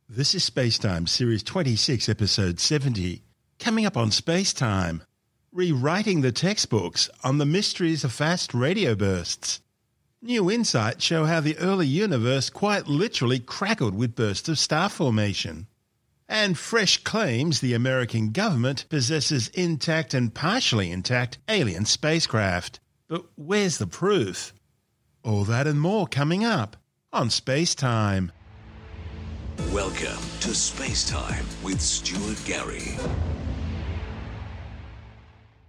This is SpaceTime, Series 26, Episode 70. Coming up on SpaceTime, rewriting the textbooks on the mysteries of fast radio bursts. New insights show how the early universe quite literally crackled with bursts of star formation. And fresh claims the American government possesses intact and partially intact alien spacecraft. But where's the proof? All that and more coming up on SpaceTime. Welcome to SpaceTime with Stuart Gary.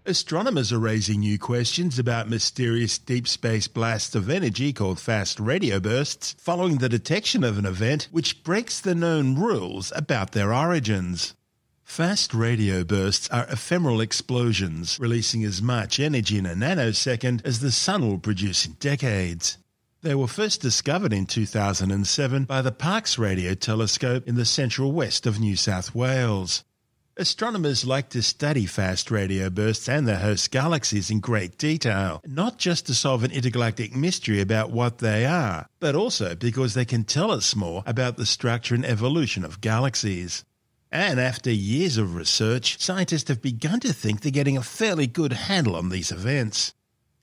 Astronomers are raising new questions about mysterious deep space blasts of energy called fast radio bursts following the detection of an event which breaks the known rules about their origins. Fast radio bursts are ephemeral explosions, releasing as much energy in a nanosecond as the sun will produce in decades. They were first discovered in 2007 by the Parkes Radio Telescope in the central west of New South Wales. Astronomers like to study fast radio bursts and their host galaxies in great detail, not just to solve an intergalactic mystery about what they are, but also because they can tell us more about the structure and evolution of galaxies. And after years of research, scientists have begun to think they're getting a fairly good handle on these events.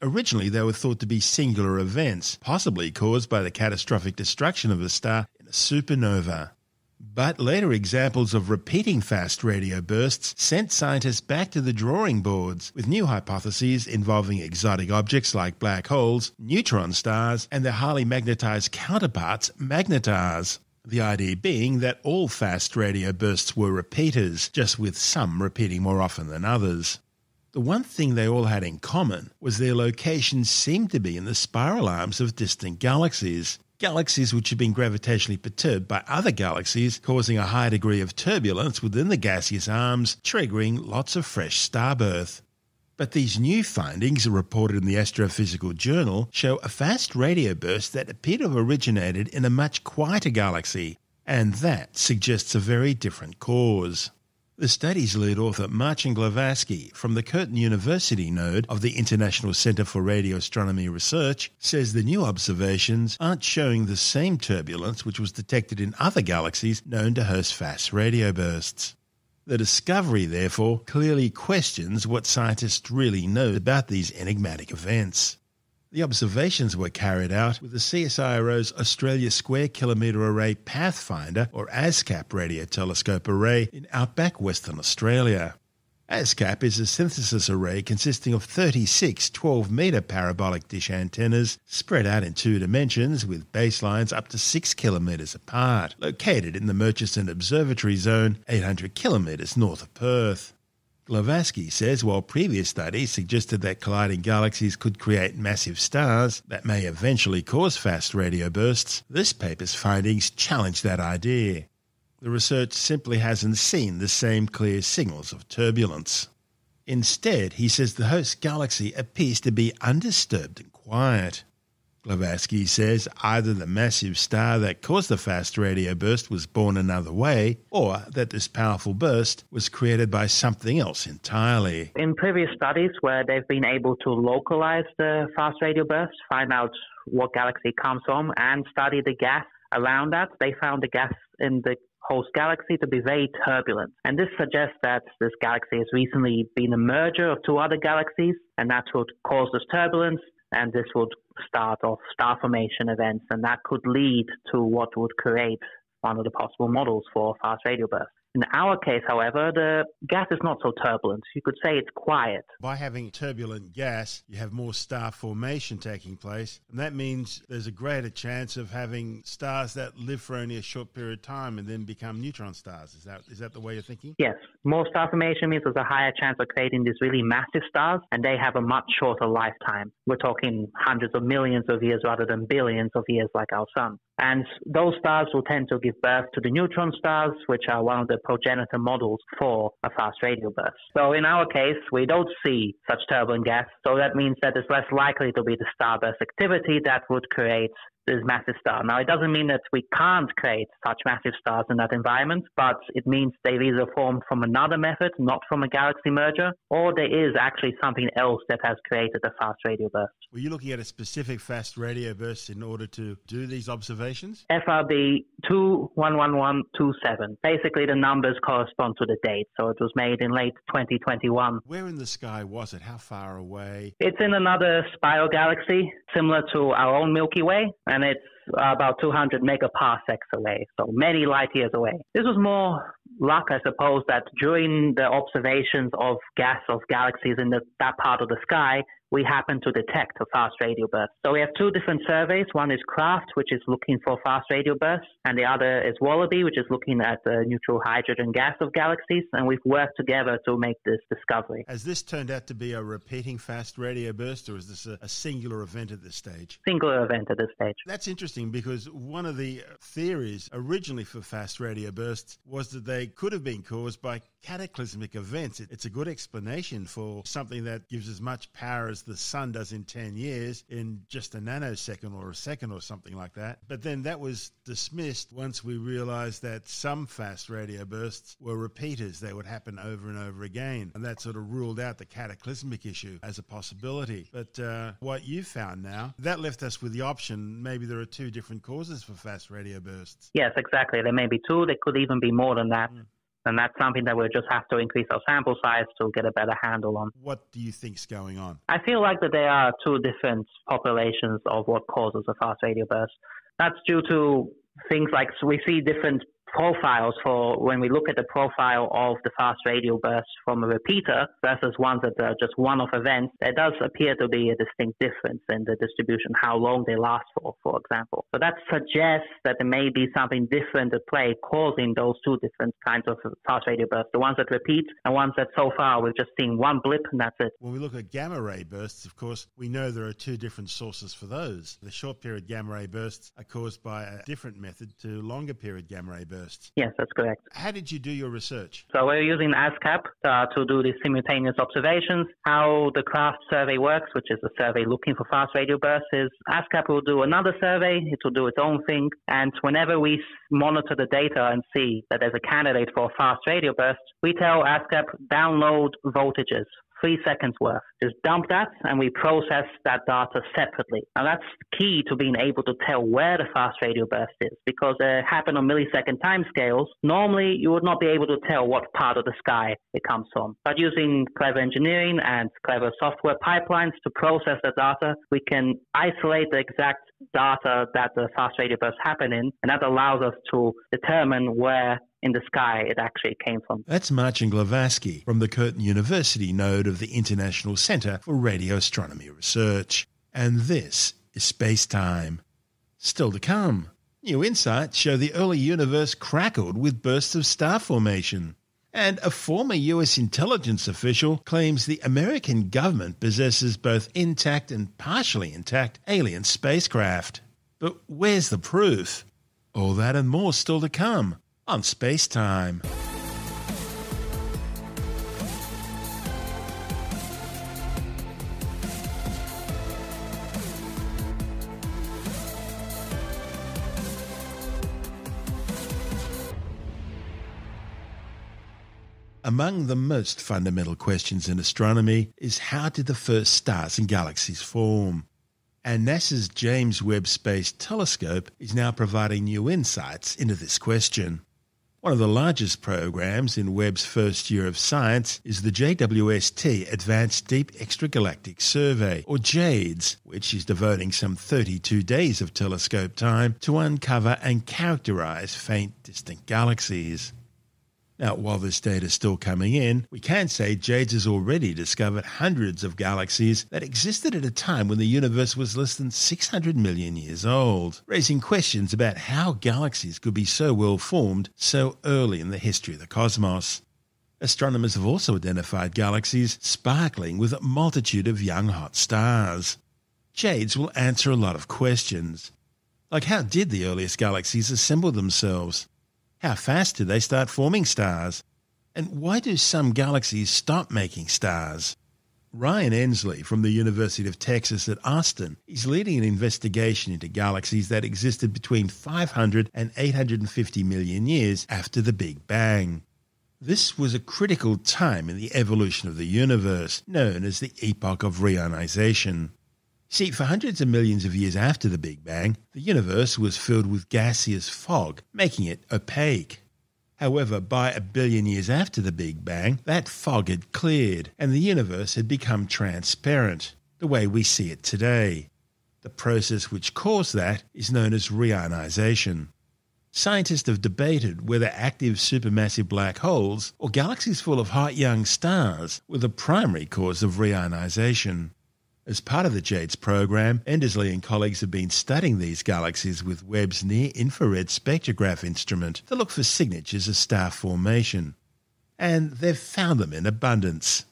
Originally, they were thought to be singular events, possibly caused by the catastrophic destruction of a star in a supernova. But later examples of repeating fast radio bursts sent scientists back to the drawing boards with new hypotheses involving exotic objects like black holes, neutron stars, and their highly magnetized counterparts, magnetars. The idea being that all fast radio bursts were repeaters, just with some repeating more often than others. The one thing they all had in common was their locations seemed to be in the spiral arms of distant galaxies, galaxies which had been gravitationally perturbed by other galaxies, causing a high degree of turbulence within the gaseous arms, triggering lots of fresh starbirth. But these new findings, reported in the Astrophysical Journal, show a fast radio burst that appear to have originated in a much quieter galaxy, and that suggests a very different cause. The study's lead author, Marcin Glowacki, from the Curtin University node of the International Center for Radio Astronomy Research, says the new observations aren't showing the same turbulence which was detected in other galaxies known to host fast radio bursts. The discovery, therefore, clearly questions what scientists really know about these enigmatic events. The observations were carried out with the CSIRO's Australia Square Kilometre Array Pathfinder, or ASCAP radio telescope array in outback Western Australia. ASCAP is a synthesis array consisting of 36 12-metre parabolic dish antennas spread out in two dimensions with baselines up to 6 kilometres apart, located in the Murchison Observatory Zone, 800 kilometres north of Perth. Glowacki says while previous studies suggested that colliding galaxies could create massive stars that may eventually cause fast radio bursts, this paper's findings challenge that idea. The research simply hasn't seen the same clear signals of turbulence. Instead, he says the host galaxy appears to be undisturbed and quiet. Glowacki says either the massive star that caused the fast radio burst was born another way, or that this powerful burst was created by something else entirely. In previous studies where they've been able to localize the fast radio burst, find out what galaxy it comes from, and study the gas around that, they found the gas in the host galaxy to be very turbulent. And this suggests that this galaxy has recently been a merger of two other galaxies, and that would cause this turbulence, and this would start off star formation events, and that could lead to what would create one of the possible models for fast radio bursts. In our case, however, the gas is not so turbulent. You could say it's quiet. By having turbulent gas, you have more star formation taking place, and that means there's a greater chance of having stars that live for only a short period of time and then become neutron stars. Is that the way you're thinking? Yes. More star formation means there's a higher chance of creating these really massive stars, and they have a much shorter lifetime. We're talking hundreds of millions of years rather than billions of years like our sun. And those stars will tend to give birth to the neutron stars, which are one of the progenitor models for a fast radio burst. So in our case, we don't see such turbulent gas, so that means that it's less likely to be the starburst activity that would create this massive star. Now, it doesn't mean that we can't create such massive stars in that environment, but it means they've either formed from another method, not from a galaxy merger, or there is actually something else that has created a fast radio burst. Were you looking at a specific fast radio burst in order to do these observations? FRB 211127. Basically, the numbers correspond to the date, so it was made in late 2021. Where in the sky was it? How far away? It's in another spiral galaxy, similar to our own Milky Way, and it's about 200 megaparsecs away, so many light years away. This was more luck, I suppose, that during the observations of gas of galaxies in that part of the sky, we happen to detect a fast radio burst. So we have two different surveys. One is CRAFT, which is looking for fast radio bursts, and the other is Wallaby, which is looking at the neutral hydrogen gas of galaxies, and we've worked together to make this discovery. Has this turned out to be a repeating fast radio burst, or is this a singular event at this stage? Singular event at this stage. That's interesting, because one of the theories originally for fast radio bursts was that they could have been caused by cataclysmic events. It's a good explanation for something that gives as much power as the sun does in 10 years in just a nanosecond or a second or something like that. But then that was dismissed once we realized that some fast radio bursts were repeaters. They would happen over and over again. And that sort of ruled out the cataclysmic issue as a possibility. But what you found now, that left us with the option, maybe there are two different causes for fast radio bursts. Yes, exactly. There may be two. There could even be more than that. And that's something that we'll just have to increase our sample size to get a better handle on. What do you think's going on? I feel like that there are two different populations of what causes a fast radio burst. That's due to things like we see different profiles for when we look at the profile of the fast radio burst from a repeater versus ones that are just one-off events. There does appear to be a distinct difference in the distribution, how long they last for example. So that suggests that there may be something different at play causing those two different kinds of fast radio bursts, the ones that repeat and ones that so far we've just seen one blip and that's it. When we look at gamma ray bursts, of course, we know there are two different sources for those. The short period gamma ray bursts are caused by a different method to longer period gamma ray bursts. Yes, that's correct. How did you do your research? So we're using ASCAP to do these simultaneous observations. How the CRAFT survey works, which is a survey looking for fast radio bursts, is ASCAP will do another survey. It will do its own thing. And whenever we monitor the data and see that there's a candidate for a fast radio burst, we tell ASCAP download voltages. 3 seconds worth. Just dump that and we process that data separately. And that's key to being able to tell where the fast radio burst is, because they happen on millisecond timescales. Normally, you would not be able to tell what part of the sky it comes from. But using clever engineering and clever software pipelines to process the data, we can isolate the exact data that the fast radio burst happened in, and that allows us to determine where in the sky it actually came from. That's Marcin Glavaski from the Curtin University node of the International Centre for Radio Astronomy Research. And this is SpaceTime. Still to come, new insights show the early universe crackled with bursts of star formation. And a former US intelligence official claims the American government possesses both intact and partially intact alien spacecraft. But where's the proof? All that and more still to come on SpaceTime. Among the most fundamental questions in astronomy is how did the first stars and galaxies form? And NASA's James Webb Space Telescope is now providing new insights into this question. One of the largest programs in Webb's first year of science is the JWST Advanced Deep Extragalactic Survey, or JADES, which is devoting some 32 days of telescope time to uncover and characterize faint distant galaxies. Now, while this data is still coming in, we can say JADES has already discovered hundreds of galaxies that existed at a time when the universe was less than 600 million years old, raising questions about how galaxies could be so well formed so early in the history of the cosmos. Astronomers have also identified galaxies sparkling with a multitude of young hot stars. JADES will answer a lot of questions, like how did the earliest galaxies assemble themselves? How fast did they start forming stars? And why do some galaxies stop making stars? Ryan Ensley from the University of Texas at Austin is leading an investigation into galaxies that existed between 500 and 850 million years after the Big Bang. This was a critical time in the evolution of the universe, known as the Epoch of Reionization. See, for hundreds of millions of years after the Big Bang, the universe was filled with gaseous fog, making it opaque. However, by 1 billion years after the Big Bang, that fog had cleared and the universe had become transparent, the way we see it today. The process which caused that is known as reionization. Scientists have debated whether active supermassive black holes or galaxies full of hot young stars were the primary cause of reionization. As part of the JADES program, Endersley and colleagues have been studying these galaxies with Webb's near-infrared spectrograph instrument to look for signatures of star formation. And they've found them in abundance.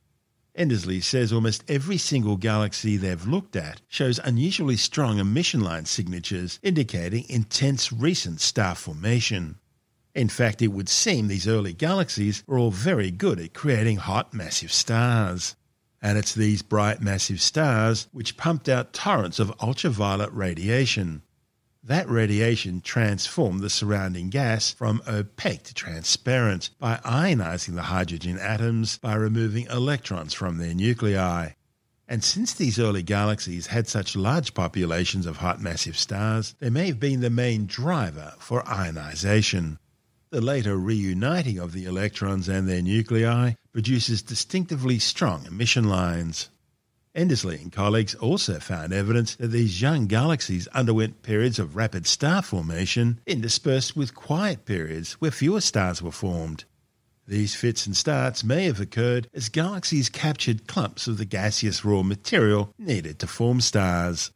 Endersley says almost every single galaxy they've looked at shows unusually strong emission line signatures indicating intense recent star formation. In fact, it would seem these early galaxies were all very good at creating hot, massive stars. And it's these bright, massive stars which pumped out torrents of ultraviolet radiation. That radiation transformed the surrounding gas from opaque to transparent by ionizing the hydrogen atoms by removing electrons from their nuclei. And since these early galaxies had such large populations of hot, massive stars, they may have been the main driver for ionization. The later reuniting of the electrons and their nuclei produces distinctively strong emission lines. Endersley and colleagues also found evidence that these young galaxies underwent periods of rapid star formation interspersed with quiet periods where fewer stars were formed. These fits and starts may have occurred as galaxies captured clumps of the gaseous raw material needed to form stars.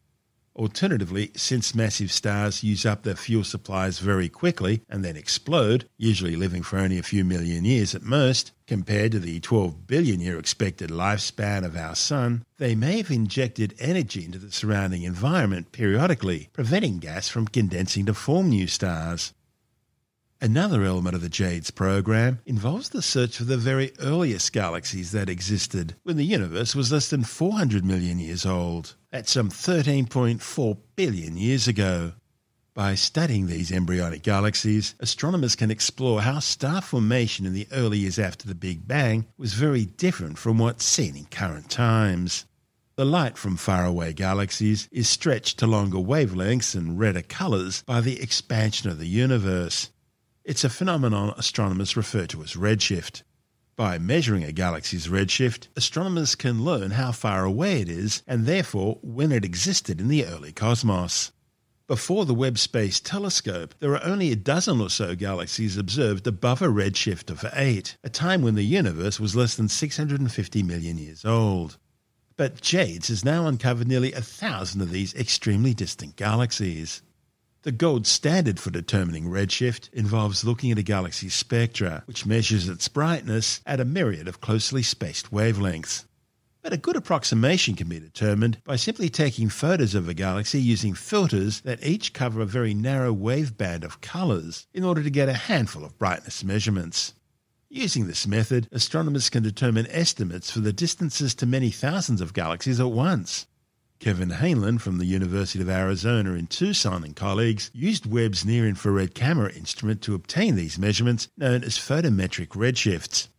Alternatively, since massive stars use up their fuel supplies very quickly and then explode, usually living for only a few million years at most, compared to the 12 billion year expected lifespan of our Sun, they may have injected energy into the surrounding environment periodically, preventing gas from condensing to form new stars. Another element of the JADES program involves the search for the very earliest galaxies that existed when the universe was less than 400 million years old. That's some 13.4 billion years ago. By studying these embryonic galaxies, astronomers can explore how star formation in the early years after the Big Bang was very different from what's seen in current times. The light from faraway galaxies is stretched to longer wavelengths and redder colours by the expansion of the universe. It's a phenomenon astronomers refer to as redshift. By measuring a galaxy's redshift, astronomers can learn how far away it is and therefore when it existed in the early cosmos. Before the Webb Space Telescope, there were only a dozen or so galaxies observed above a redshift of 8, a time when the universe was less than 650 million years old. But JADES has now uncovered nearly 1,000 of these extremely distant galaxies. The gold standard for determining redshift involves looking at a galaxy's spectra, which measures its brightness at a myriad of closely spaced wavelengths. But a good approximation can be determined by simply taking photos of a galaxy using filters that each cover a very narrow waveband of colours in order to get a handful of brightness measurements. Using this method, astronomers can determine estimates for the distances to many thousands of galaxies at once. Kevin Hainland from the University of Arizona in Tucson and colleagues used Webb's near-infrared camera instrument to obtain these measurements known as photometric redshifts.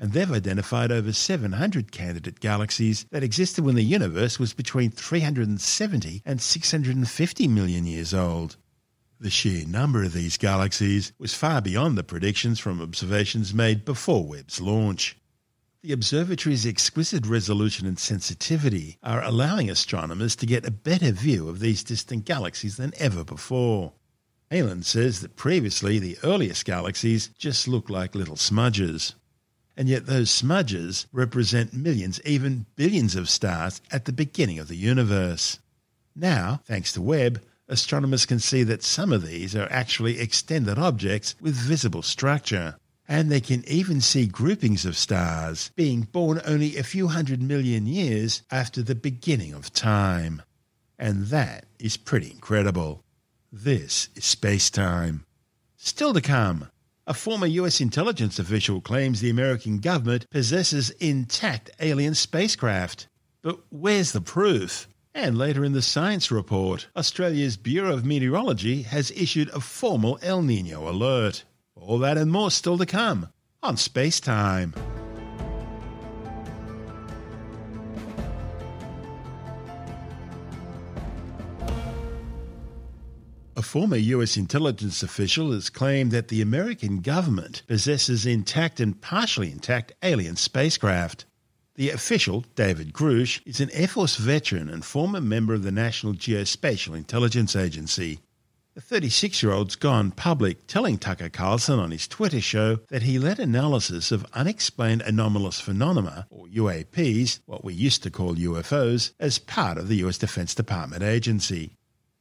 And they've identified over 700 candidate galaxies that existed when the universe was between 370 and 650 million years old. The sheer number of these galaxies was far beyond the predictions from observations made before Webb's launch. The observatory's exquisite resolution and sensitivity are allowing astronomers to get a better view of these distant galaxies than ever before. Hainland says that previously the earliest galaxies just looked like little smudges. And yet those smudges represent millions, even billions of stars at the beginning of the universe. Now, thanks to Webb, astronomers can see that some of these are actually extended objects with visible structure. And they can even see groupings of stars being born only a few 100 million years after the beginning of time. And that is pretty incredible. This is SpaceTime. Still to come, A former US intelligence official claims the American government possesses intact alien spacecraft. But where's the proof? And later in the science report, Australia's Bureau of Meteorology has issued a formal El Niño alert. All that and more still to come on SpaceTime. A former US intelligence official has claimed that the American government possesses intact and partially intact alien spacecraft. The official, David Grush, is an Air Force veteran and former member of the National Geospatial Intelligence Agency. The 36-year-old's gone public telling Tucker Carlson on his Twitter show that he led analysis of unexplained anomalous phenomena, or UAPs, what we used to call UFOs, as part of the US Defense Department agency.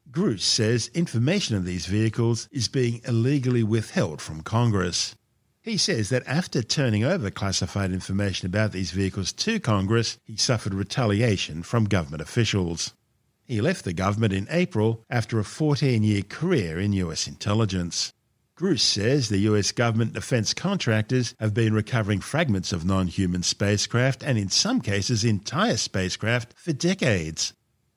Grush says information of these vehicles is being illegally withheld from Congress. He says that after turning over classified information about these vehicles to Congress, he suffered retaliation from government officials. He left the government in April after a 14-year career in US intelligence. Grush says the US government defense contractors have been recovering fragments of non-human spacecraft and in some cases entire spacecraft for decades.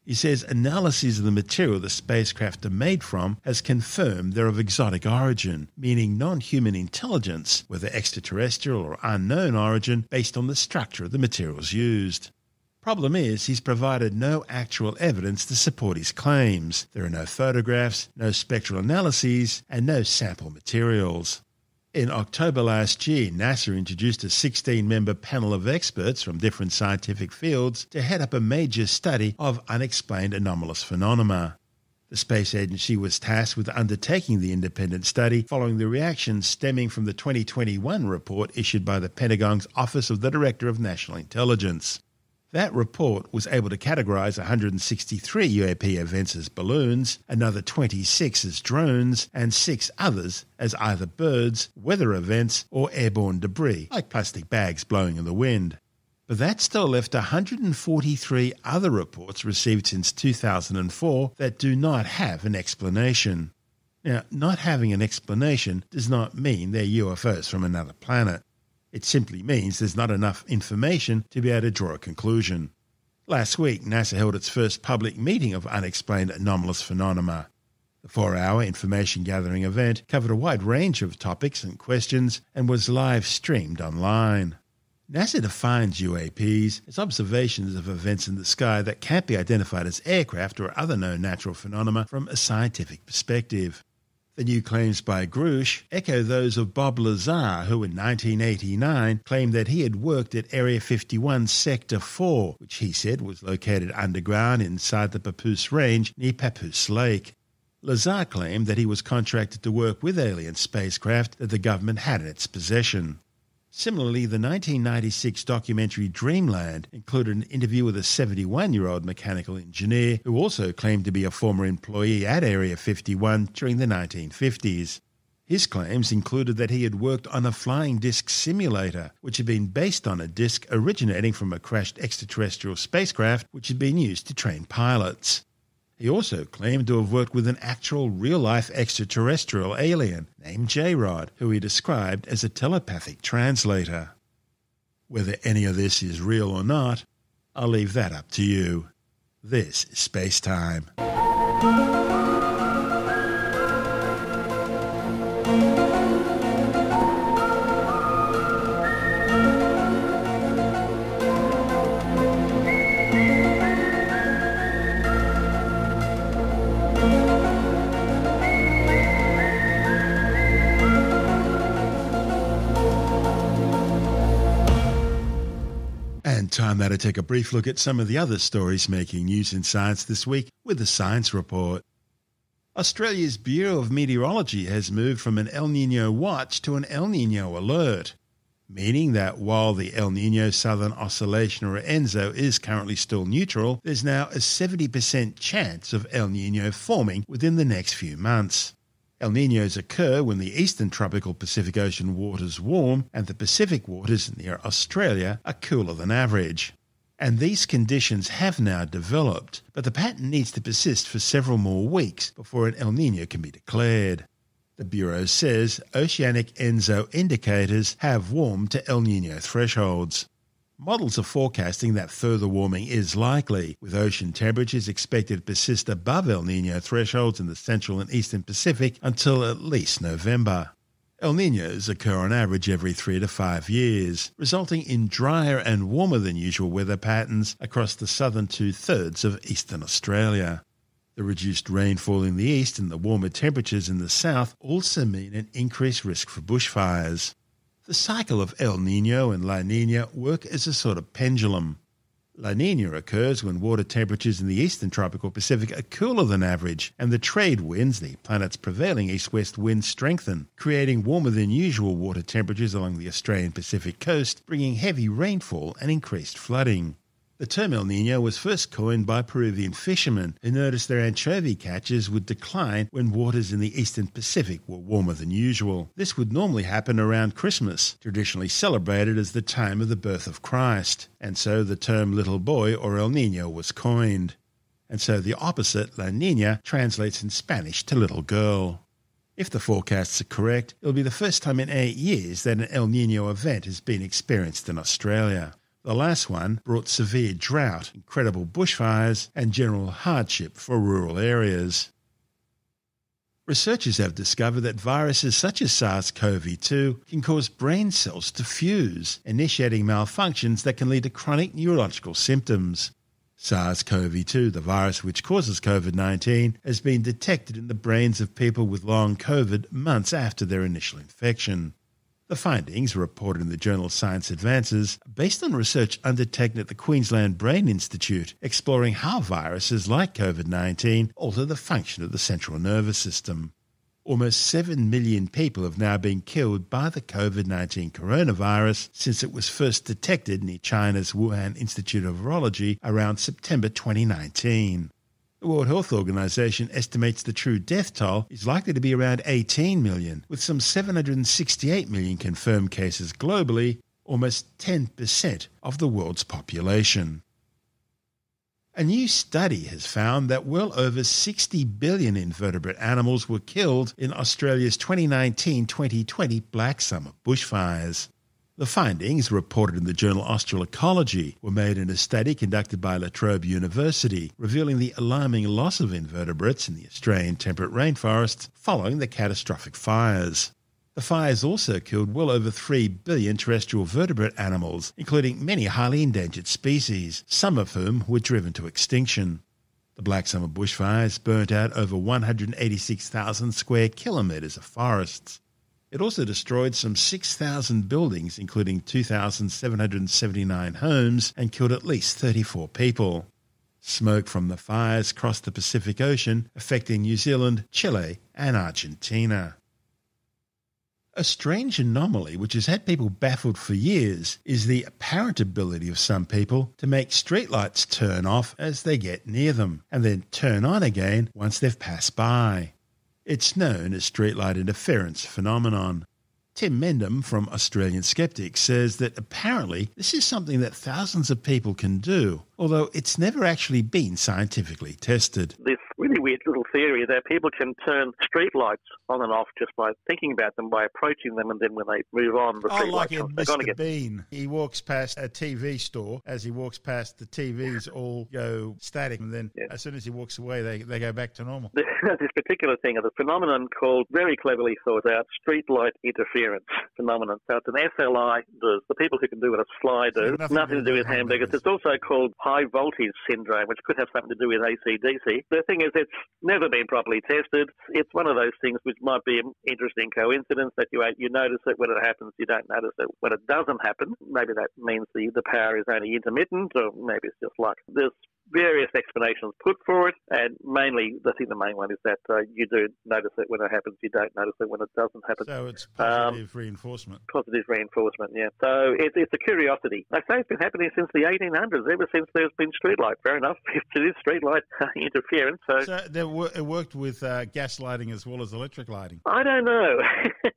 He says analyses of the material the spacecraft are made from has confirmed they're of exotic origin, meaning non-human intelligence, whether extraterrestrial or unknown origin, based on the structure of the materials used. Problem is, he's provided no actual evidence to support his claims. There are no photographs, no spectral analyses, and no sample materials. In October last year, NASA introduced a 16-member panel of experts from different scientific fields to head up a major study of unexplained anomalous phenomena. The space agency was tasked with undertaking the independent study following the reactions stemming from the 2021 report issued by the Pentagon's Office of the Director of National Intelligence. That report was able to categorize 163 UAP events as balloons, another 26 as drones, and 6 others as either birds, weather events, or airborne debris, like plastic bags blowing in the wind. But that still left 143 other reports received since 2004 that do not have an explanation. Now, not having an explanation does not mean they're UFOs from another planet. It simply means there's not enough information to be able to draw a conclusion. Last week, NASA held its first public meeting of unexplained anomalous phenomena. The 4-hour information-gathering event covered a wide range of topics and questions and was live-streamed online. NASA defines UAPs as observations of events in the sky that can't be identified as aircraft or other known natural phenomena from a scientific perspective. The new claims by Grush echo those of Bob Lazar, who in 1989 claimed that he had worked at Area 51 Sector 4, which he said was located underground inside the Papoose Range near Papoose Lake. Lazar claimed that he was contracted to work with alien spacecraft that the government had in its possession. Similarly, the 1996 documentary Dreamland included an interview with a 71-year-old mechanical engineer who also claimed to be a former employee at Area 51 during the 1950s. His claims included that he had worked on a flying disc simulator, which had been based on a disc originating from a crashed extraterrestrial spacecraft which had been used to train pilots. He also claimed to have worked with an actual real-life extraterrestrial alien named J-Rod, who he described as a telepathic translator. Whether any of this is real or not, I'll leave that up to you. This is SpaceTime. Time now to take a brief look at some of the other stories making news in science this week with the Science Report. Australia's Bureau of Meteorology has moved from an El Niño watch to an El Niño alert, meaning that while the El Niño Southern Oscillation, or ENSO, is currently still neutral, there's now a 70% chance of El Niño forming within the next few months. El Niños occur when the eastern tropical Pacific Ocean waters warm and the Pacific waters near Australia are cooler than average. And these conditions have now developed, but the pattern needs to persist for several more weeks before an El Niño can be declared. The Bureau says oceanic ENSO indicators have warmed to El Niño thresholds. Models are forecasting that further warming is likely, with ocean temperatures expected to persist above El Niño thresholds in the central and eastern Pacific until at least November. El Niños occur on average every 3 to 5 years, resulting in drier and warmer than usual weather patterns across the southern two-thirds of eastern Australia. The reduced rainfall in the east and the warmer temperatures in the south also mean an increased risk for bushfires. The cycle of El Niño and La Niña work as a sort of pendulum. La Niña occurs when water temperatures in the eastern tropical Pacific are cooler than average, and the trade winds, the planet's prevailing east-west winds, strengthen, creating warmer than usual water temperatures along the Australian Pacific coast, bringing heavy rainfall and increased flooding. The term El Niño was first coined by Peruvian fishermen who noticed their anchovy catches would decline when waters in the eastern Pacific were warmer than usual. This would normally happen around Christmas, traditionally celebrated as the time of the birth of Christ, and so the term little boy or El Niño was coined. And so the opposite, La Niña, translates in Spanish to little girl. If the forecasts are correct, it'll be the first time in 8 years that an El Niño event has been experienced in Australia. The last one brought severe drought, incredible bushfires, and general hardship for rural areas. Researchers have discovered that viruses such as SARS-CoV-2 can cause brain cells to fuse, initiating malfunctions that can lead to chronic neurological symptoms. SARS-CoV-2, the virus which causes COVID-19, has been detected in the brains of people with long COVID months after their initial infection. The findings, reported in the journal Science Advances, are based on research undertaken at the Queensland Brain Institute, exploring how viruses like COVID-19 alter the function of the central nervous system. Almost 7 million people have now been killed by the COVID-19 coronavirus since it was first detected near China's Wuhan Institute of Virology around September 2019. The World Health Organization estimates the true death toll is likely to be around 18 million, with some 768 million confirmed cases globally, almost 10% of the world's population. A new study has found that well over 60 billion invertebrate animals were killed in Australia's 2019-2020 Black Summer bushfires. The findings, reported in the journal Australecology, were made in a study conducted by La Trobe University, revealing the alarming loss of invertebrates in the Australian temperate rainforests following the catastrophic fires. The fires also killed well over 3 billion terrestrial vertebrate animals, including many highly endangered species, some of whom were driven to extinction. The Black Summer bushfires burnt out over 186,000 square kilometres of forests. It also destroyed some 6,000 buildings, including 2,779 homes, and killed at least 34 people. Smoke from the fires crossed the Pacific Ocean, affecting New Zealand, Chile, and Argentina. A strange anomaly which has had people baffled for years is the apparent ability of some people to make streetlights turn off as they get near them, and then turn on again once they've passed by. It's known as streetlight interference phenomenon. Tim Mendham from Australian Skeptics says that apparently this is something that thousands of people can do, although it's never actually been scientifically tested. This really weird little theory that people can turn streetlights on and off just by thinking about them, by approaching them, and then when they move on, the streetlights like in Mr. Bean. He walks past a TV store. As he walks past, the TVs all go static, and then as soon as he walks away, they go back to normal. This particular thing is a phenomenon called, very cleverly thought out, streetlight interference phenomenon. So it's an SLI does. The people who can do what a SLI do, nothing to do with hamburgers. It's also called high voltage syndrome, which could have something to do with AC/DC. The thing is, it's never been properly tested. It's one of those things which might be an interesting coincidence that you notice it when it happens, you don't notice it when it doesn't happen. Maybe that means the power is only intermittent, or maybe it's just luck. There's various explanations put for it, and mainly, I think the main one is that you do notice it when it happens, you don't notice it when it doesn't happen. So it's positive reinforcement. Positive reinforcement, yeah. So it's a curiosity. I say it's been happening since the 1800s, ever since there's been streetlight. Fair enough, if it is streetlight interference. So it worked with gas lighting as well as electric lighting? I don't know.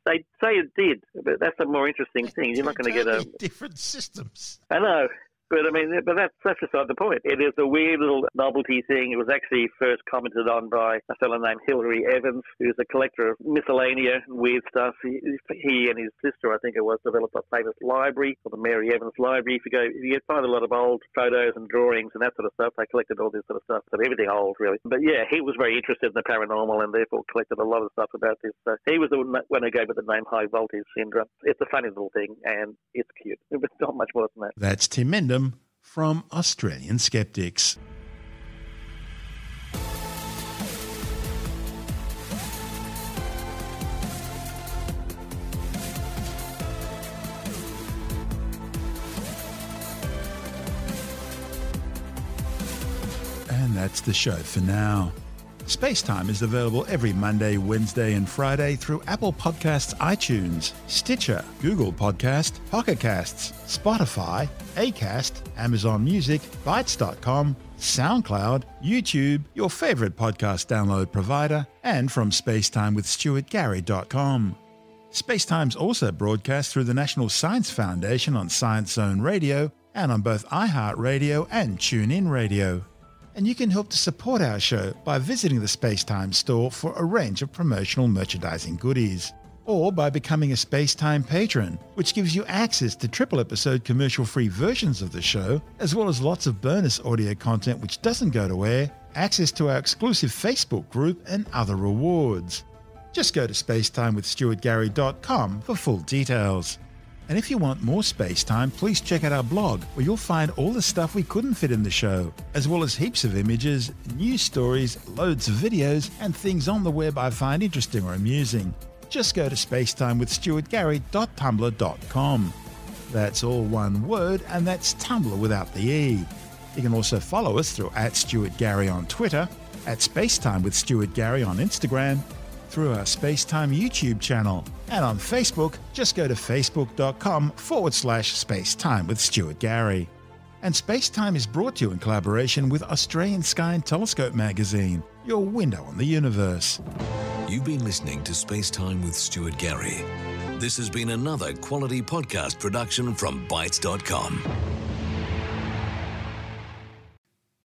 They say it did, but that's a more interesting thing. You're not going to get different systems. I know. But I mean, but that's beside the point. It is a weird little novelty thing. It was actually first commented on by a fellow named Hilary Evans, who's a collector of miscellanea and weird stuff. He and his sister, I think it was, developed a famous library called the Mary Evans Library. You find a lot of old photos and drawings and that sort of stuff. They collected all this sort of stuff, but everything old, really. But yeah, he was very interested in the paranormal and therefore collected a lot of stuff about this. So he was the one who gave it the name high voltage syndrome. It's a funny little thing and it's cute. It's not much more than that. That's Tim Mendham from Australian Skeptics. And that's the show for now. SpaceTime is available every Monday, Wednesday and Friday through Apple Podcasts, iTunes, Stitcher, Google Podcast, Pocket Casts, Spotify, Acast, Amazon Music, Bytes.com, SoundCloud, YouTube, your favourite podcast download provider, and from spacetimewithstuartgary.com. SpaceTime's also broadcast through the National Science Foundation on Science Zone Radio and on both iHeartRadio and TuneIn Radio. And you can help to support our show by visiting the SpaceTime store for a range of promotional merchandising goodies, or by becoming a SpaceTime patron, which gives you access to triple-episode commercial-free versions of the show, as well as lots of bonus audio content which doesn't go to air, access to our exclusive Facebook group, and other rewards. Just go to spacetimewithstuartgary.com for full details. And if you want more SpaceTime, please check out our blog, where you'll find all the stuff we couldn't fit in the show, as well as heaps of images, news stories, loads of videos, and things on the web I find interesting or amusing. Just go to spacetimewithstuartgary.tumblr.com. That's all one word, and that's Tumblr without the E. You can also follow us through @StuartGary on Twitter, @SpaceTimeWithStuartGary on Instagram, through our SpaceTime YouTube channel, and on Facebook, just go to facebook.com/SpaceTime with Stuart Gary. And SpaceTime is brought to you in collaboration with Australian Sky and Telescope magazine, your window on the universe. You've been listening to SpaceTime with Stuart Gary. This has been another quality podcast production from Bytes.com.